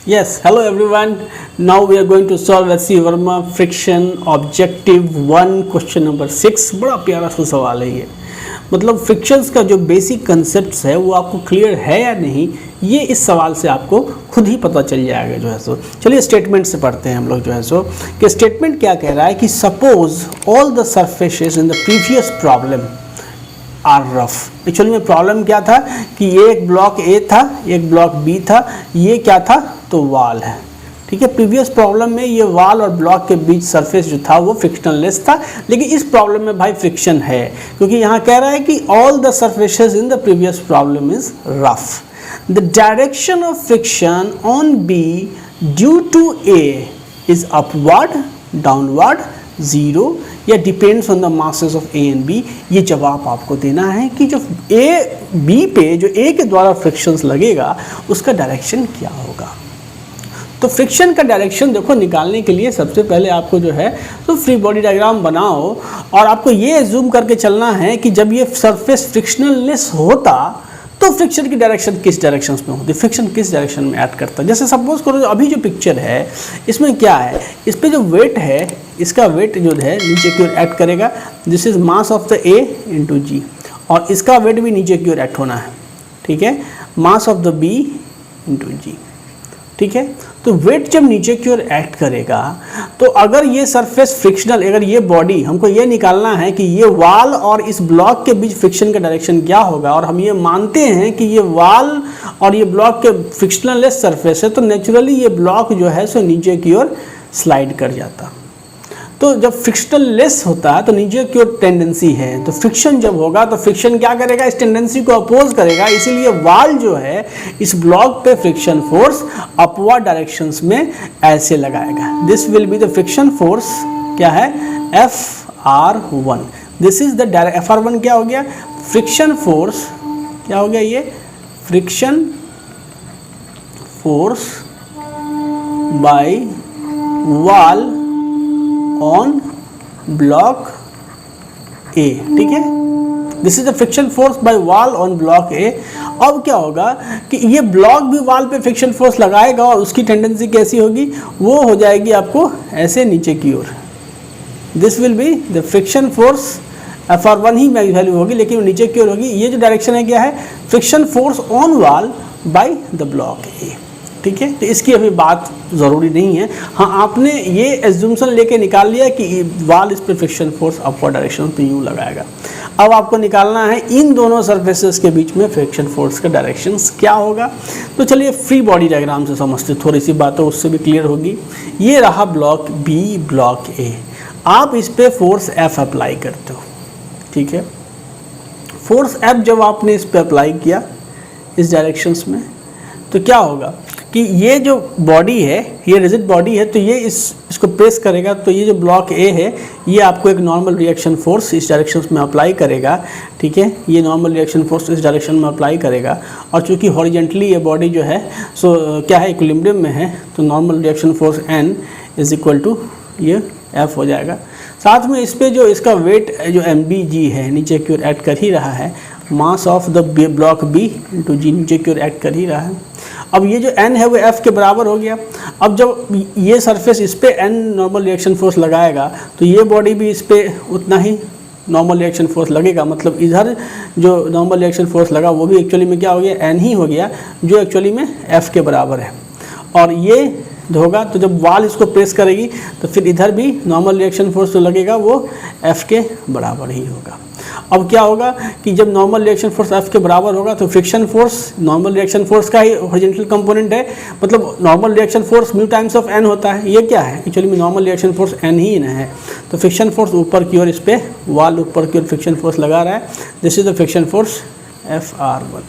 Yes, hello everyone. Now we are going to solve S.C. Verma friction objective 1 question number 6. बड़ा प्यारा सा सवाल है ये। मतलब फ्रिक्शंस का जो बेसिक कंसेप्ट्स है वो आपको क्लियर है या नहीं, ये इस सवाल से आपको खुद ही पता चल जाएगा जो है सो। चलिए स्टेटमेंट से पढ़ते हैं हम लोग जो है सो कि स्टेटमेंट क्या कह रहा है कि suppose all the surfaces in the previous problem are rough. Actually में प्रॉब्लम क्या था कि ये एक ब्लॉक ए था, एक ब्लॉक बी था, ये क्या था तो वाल है। ठीक है, प्रीवियस प्रॉब्लम में ये वाल और ब्लॉक के बीच सरफेस जो था वो फ्रिक्शनलेस था, लेकिन इस प्रॉब्लम में भाई फ्रिक्शन है, क्योंकि यहाँ कह रहा है कि all the surfaces in the previous problem is rough. The direction of friction on B due to A is upward, downward, zero या depends on the masses of A and B. ये जवाब आपको देना है कि जो ए बी पे जो ए के द्वारा फ्रिक्शंस लगेगा उसका डायरेक्शन क्या होगा। तो फ्रिक्शन का डायरेक्शन देखो निकालने के लिए सबसे पहले आपको जो है तो फ्री बॉडी डायग्राम बनाओ और आपको ये एज्यूम करके चलना है कि जब ये सरफेस फ्रिक्शनलेस होता तो फ्रिक्शन की डायरेक्शन किस डायरेक्शन में होती, फ्रिक्शन किस डायरेक्शन में ऐड करता है। जैसे सपोज करो अभी जो पिक्चर है इसमें क्या है, इस पे जो वेट है इसका वेट जो है नीचे की ओर ऐड करेगा, this is mass of the A into g, और इसका वेट भी नीचे की ओर ऐड होना है। ठीक है, mass of the B into g. ठीक है, तो वेट जब नीचे की ओर एक्ट करेगा तो अगर ये सरफेस फ्रिक्शनल, अगर ये बॉडी, हमको ये निकालना है कि ये वाल और इस ब्लॉक के बीच फ्रिक्शन का डायरेक्शन क्या होगा, और हम ये मानते हैं कि ये वाल और ये ब्लॉक के फ्रिक्शनलेस सरफेस है, तो नेचुरली ये ब्लॉक जो है सो नीचे की ओर स्लाइड कर जाता। तो जब फ्रिक्शनलेस होता है तो नीचे की ओर टेंडेंसी है, तो फ्रिक्शन जब होगा तो फ्रिक्शन क्या करेगा, इस टेंडेंसी को अपोज करेगा, इसीलिए वाल जो है इस ब्लॉक पे फ्रिक्शन फोर्स अपवर्ड डायरेक्शंस में ऐसे लगाएगा। This will be the friction force क्या है, FR1। This is the FR1 क्या हो गया, फ्रिक्शन फोर्स क्या हो गया, ये फ्रिक्शन फोर्स बाय वाल ऑन ब्लॉक ए। ठीक है, this is the friction force by वाल ऑन ब्लॉक ए। अब क्या होगा कि ये ब्लॉक भी वाल पे फ्रिक्शन फोर्स लगाएगा और उसकी टेंडेंसी कैसी होगी, वो हो जाएगी आपको ऐसे नीचे की ओर। This will be the friction force, FR1 ही वैल्यू होगी लेकिन वो नीचे की ओर होगी। ये जो डायरेक्शन है क्या है, फ्रिक्शन फोर्स ऑन वाल बाय द ब्लॉक ए। ठीक है, तो इसकी अभी बात ज़रूरी नहीं है। हाँ, आपने ये एज्यूम्शन लेके निकाल लिया कि वाल इस पर फ्रिक्शन फोर्स अपवर्ड डायरेक्शन पे यूँ लगाएगा। अब आपको निकालना है इन दोनों सरफेसेस के बीच में फ्रिक्शन फोर्स का डायरेक्शन क्या होगा। तो चलिए फ्री बॉडी डायग्राम से समझते, थोड़ी सी बातें उससे भी क्लियर होगी। ये रहा ब्लॉक बी, ब्लॉक ए, आप इस पर फोर्स F अप्लाई करते हो। ठीक है, फोर्स F जब आपने इस पर अप्लाई किया इस डायरेक्शंस में, तो क्या होगा कि ये जो बॉडी है ये रिजिड बॉडी है, तो ये इसको प्रेस करेगा, तो ये जो ब्लॉक ए है ये आपको एक नॉर्मल रिएक्शन फोर्स इस डायरेक्शन में अप्लाई करेगा। ठीक है, ये नॉर्मल रिएक्शन फोर्स इस डायरेक्शन में अप्लाई करेगा, और चूंकि हॉरिजेंटली ये बॉडी जो है सो क्या है, इक्विलिब्रियम में है, तो normal reaction force N is equal to ये F हो जाएगा। साथ में इस पर जो इसका वेट जो MBG है नीचे की ओर ऐड कर ही रहा है, mass of the block B into g नीचे की ओर ऐड कर ही रहा है। अब ये जो N है वो F के बराबर हो गया। अब जब ये सरफेस इस पे N नॉर्मल रिएक्शन फोर्स लगाएगा तो ये बॉडी भी इस पे उतना ही नॉर्मल रिएक्शन फोर्स लगेगा, मतलब इधर जो नॉर्मल रिएक्शन फोर्स लगा वो भी एक्चुअली में क्या हो गया, N ही हो गया, जो एक्चुअली में F के बराबर है। और ये होगा तो जब वाल इसको प्रेस करेगी तो फिर इधर भी नॉर्मल रिएक्शन फोर्स जो लगेगा वो F के बराबर ही होगा। अब क्या होगा कि जब नॉर्मल रिएक्शन फोर्स F के बराबर होगा तो friction force normal reaction force का ही हॉरिजॉन्टल कंपोनेंट है, मतलब normal reaction force mu times of N होता है। ये क्या है, एक्चुअली में नॉर्मल रिएक्शन फोर्स N ही न है, तो फ्रिक्शन फोर्स ऊपर की ओर, इस पर वाल ऊपर की ओर फ्रिक्शन फोर्स लगा रहा है। This is the friction force FR1।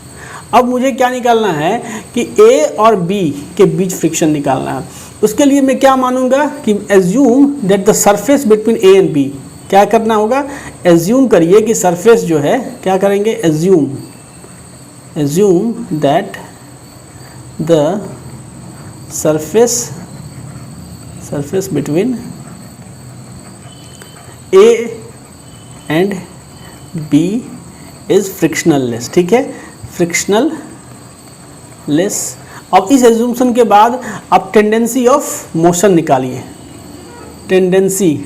अब मुझे क्या निकालना है कि A और B के बीच फ्रिक्शन निकालना है। उसके लिए मैं क्या मानूंगा कि assume that the surface between A and B, क्या करना होगा, एज्यूम करिए कि सरफेस जो है क्या करेंगे, assume that the surface between A and B is frictional less. ठीक है, फ्रिक्शनल लेस। अब इस एज्यूम्पशन के बाद आप टेंडेंसी ऑफ मोशन निकालिए, टेंडेंसी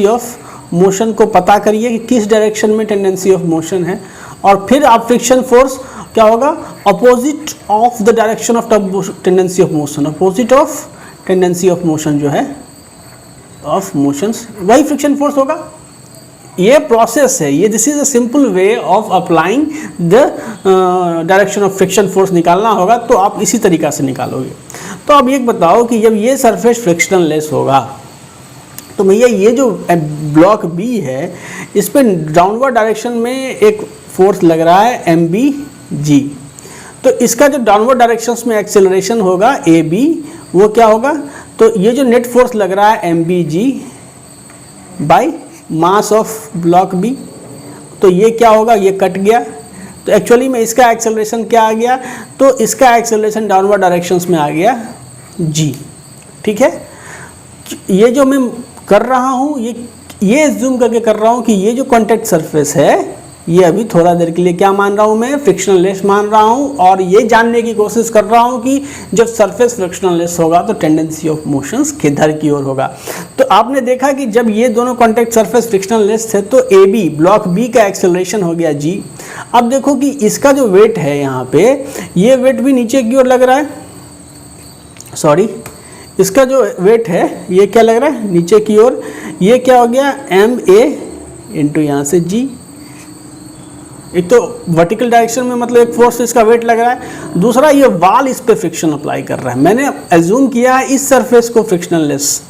ऑफ मोशन को पता करिए कि किस डायरेक्शन में टेंडेंसी ऑफ मोशन है, और फिर आप फ्रिक्शन फोर्स क्या होगा, opposite of the direction of tendency of motion, opposite of tendency of motion जो है ऑफ मोशंस, वही फ्रिक्शन फोर्स होगा। ये प्रोसेस है, ये this is a simple way of applying the direction of friction force निकालना होगा, तो आप इसी तरीका से निकालोगे। तो अब ये बताओ कि जब ये सरफेस फ्रिक्शनल लेस होगा तो भैया ये जो ब्लॉक बी है इस पर डाउनवर्ड डायरेक्शन में एक फोर्स लग रहा है MBG, तो इसका जो डाउनवर्ड डायरेक्शंस में एक्सेलरेशन होगा AB, वो क्या होगा, तो ये जो नेट फोर्स लग रहा है MBG by mass of block B, तो ये क्या होगा, ये कट गया, तो एक्चुअली में इसका एक्सेलरेशन क्या आ गया, तो इसका एक्सेलरेशन डाउनवर्ड डायरेक्शंस में आ गया G। ठीक है, ये जो मैं कर रहा हूँ ये जूम करके कर रहा हूँ कि ये जो कॉन्टैक्ट सरफेस है ये अभी थोड़ा देर के लिए क्या मान रहा हूँ, मैं फ्रिक्शनल लेस मान रहा हूँ, और ये जानने की कोशिश कर रहा हूँ कि जब सरफेस फ्रिक्शनल लेस होगा तो टेंडेंसी ऑफ मोशंस किधर की ओर होगा। तो आपने देखा कि जब ये दोनों कॉन्टैक्ट सरफेस फ्रिक्शनल लेस थे तो AB ब्लॉक B का एक्सेलरेशन हो गया G। अब देखो कि इसका जो वेट है यहाँ पे, ये वेट भी नीचे की ओर लग रहा है, सॉरी इसका जो वेट है ये क्या लग रहा है, नीचे की ओर, ये क्या हो गया MA इंटू यहाँ से G। एक तो वर्टिकल डायरेक्शन में मतलब एक फोर्स इसका वेट लग रहा है, दूसरा ये वाल इस पे फ्रिक्शन अप्लाई कर रहा है, मैंने एज्यूम किया है इस सरफेस को फ्रिक्शनल लेस,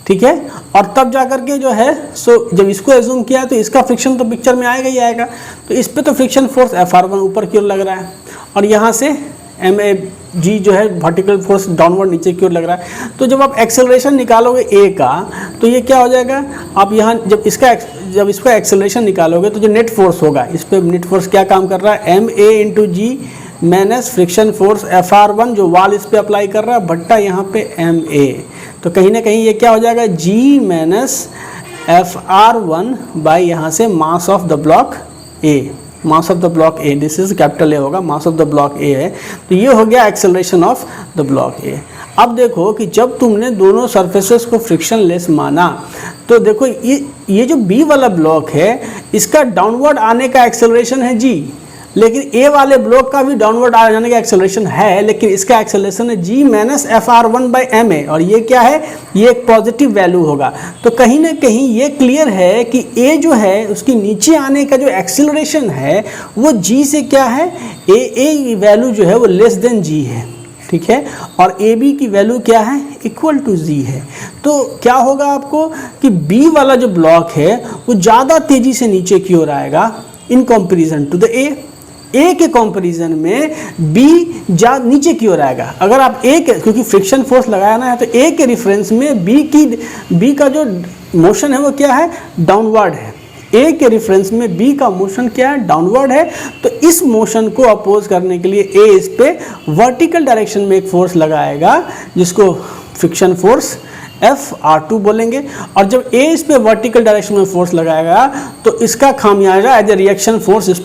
ठीक है, और तब जाकर के जो है जब इसको एज्यूम किया है तो इसका फ्रिक्शन तो पिक्चर में आएगा ही आएगा, तो इस पे तो फ्रिक्शन फोर्स FR1 ऊपर की ओर लग रहा है, और यहाँ से MAG जो है वर्टिकल फोर्स डाउनवर्ड नीचे की ओर लग रहा है। तो जब आप एक्सेलरेशन निकालोगे A का तो ये क्या हो जाएगा, आप यहाँ जब इसका एक्सेलरेशन निकालोगे तो जो नेट फोर्स होगा, इस पे नेट फोर्स क्या काम कर रहा है, MA into G minus friction force FR1 जो वाल इस पे अप्लाई कर रहा है बट्टा यहाँ पे MA, तो कहीं ना कहीं ये क्या हो जाएगा G माइनस FR1 बाई यहाँ से मास of the block A, mass of the block A, this is capital A होगा, मास ऑफ द ब्लॉक A है, तो ये हो गया acceleration of the block A। अब देखो कि जब तुमने दोनों सरफेसेस को फ्रिक्शन लेस माना तो देखो ये जो B वाला ब्लॉक है इसका डाउनवर्ड आने का एक्सेलरेशन है G, लेकिन A वाले ब्लॉक का भी डाउनवर्ड आ जाने का एक्सेलरेशन है, लेकिन इसका एक्सेलरेशन है G minus FR1 by MA, और ये क्या है, ये एक पॉजिटिव वैल्यू होगा। तो कहीं ना कहीं ये क्लियर है कि A जो है उसकी नीचे आने का जो एक्सेलरेशन है वो G से क्या है, A वैल्यू जो है वो लेस देन G है, ठीक है, और AB की वैल्यू क्या है, इक्वल टू G है। तो क्या होगा आपको कि B वाला जो ब्लॉक है वो ज़्यादा तेज़ी से नीचे की ओर आएगा in comparison to the A के कंपैरिजन में B नीचे की ओर आएगा। अगर आप क्योंकि फ्रिक्शन फोर्स लगाना है तो A के रिफरेंस में B का जो मोशन है वो क्या है, डाउनवर्ड है। A के रिफरेंस में B का मोशन क्या है, डाउनवर्ड है। तो इस मोशन को अपोज करने के लिए A इस पे वर्टिकल डायरेक्शन में एक फोर्स लगाएगा जिसको फ्रिक्शन फोर्स FR2 बोलेंगे, और जब A इस पे वर्टिकल डायरेक्शन में फोर्स लगाएगा तो इसका खामियाजा एज ए रिएक्शन फोर्स इस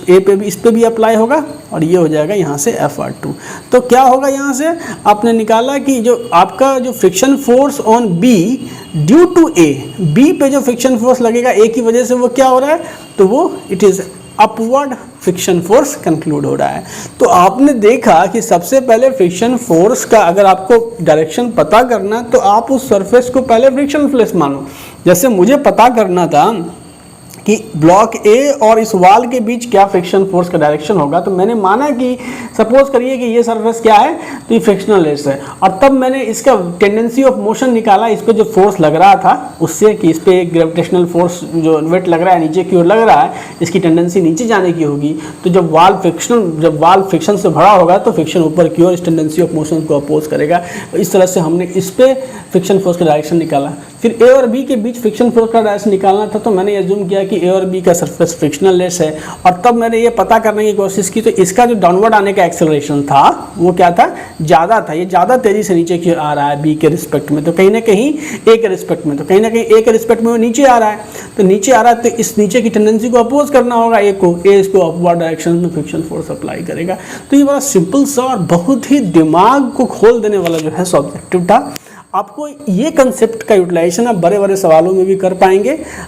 पे भी अप्लाई होगा, और ये हो जाएगा यहाँ से FR2। तो क्या होगा, यहाँ से आपने निकाला कि जो आपका जो friction force on B due to A, B पे जो फ्रिक्शन फोर्स लगेगा A की वजह से वो क्या हो रहा है, तो वो it is upward friction force conclude हो रहा है। तो आपने देखा कि सबसे पहले फ्रिक्शन फोर्स का अगर आपको डायरेक्शन पता करना तो आप उस सरफेस को पहले फ्रिक्शन लेस मानो। जैसे मुझे पता करना था कि ब्लॉक A और इस वाल के बीच क्या फ्रिक्शन फोर्स का डायरेक्शन होगा, तो मैंने माना कि सपोज करिए कि ये सरफेस क्या है, तो ये फ्रिक्शनल लेस है, और तब मैंने इसका टेंडेंसी ऑफ मोशन निकाला इस पे जो फोर्स लग रहा था उससे, कि इस पे एक ग्रेविटेशनल फोर्स जो वेट लग रहा है नीचे की ओर लग रहा है, इसकी टेंडेंसी नीचे जाने की होगी। तो जब वाल फ्रिक्शन से भरा होगा तो फ्रिक्शन ऊपर की ओर इस टेंडेंसी ऑफ मोशन को अपोज करेगा। इस तरह से हमने इस पे फ्रिक्शन फोर्स का डायरेक्शन निकाला। फिर ए और बी के बीच फ्रिक्शन फोर्स का डायरेक्शन निकालना था, तो मैंने एज्यूम किया कि ए और बी का सरफेस फ्रिक्शनल लेस है, और तब मैंने ये पता करने की कोशिश की, तो इसका जो डाउनवर्ड आने का एक्सेलरेशन था वो क्या था, ज़्यादा था, ये ज़्यादा तेज़ी से नीचे की आ रहा है बी के रिस्पेक्ट में, तो कहीं ना कहीं ए के रिस्पेक्ट में, तो कहीं ना कहीं ए के रिस्पेक्ट में वो नीचे आ रहा है, तो नीचे आ रहा है, तो इस नीचे की टेंडेंसी को अपोज करना होगा ए को, ए इसको अपवर्ड डायरेक्शन में फ्रिक्शन फोर्स अप्लाई करेगा। तो ये बड़ा सिंपल सा और बहुत ही दिमाग को खोल देने वाला जो है ऑब्जेक्टिव था। आपको ये कंसेप्ट का यूटिलाइजेशन आप बड़े बड़े सवालों में भी कर पाएंगे।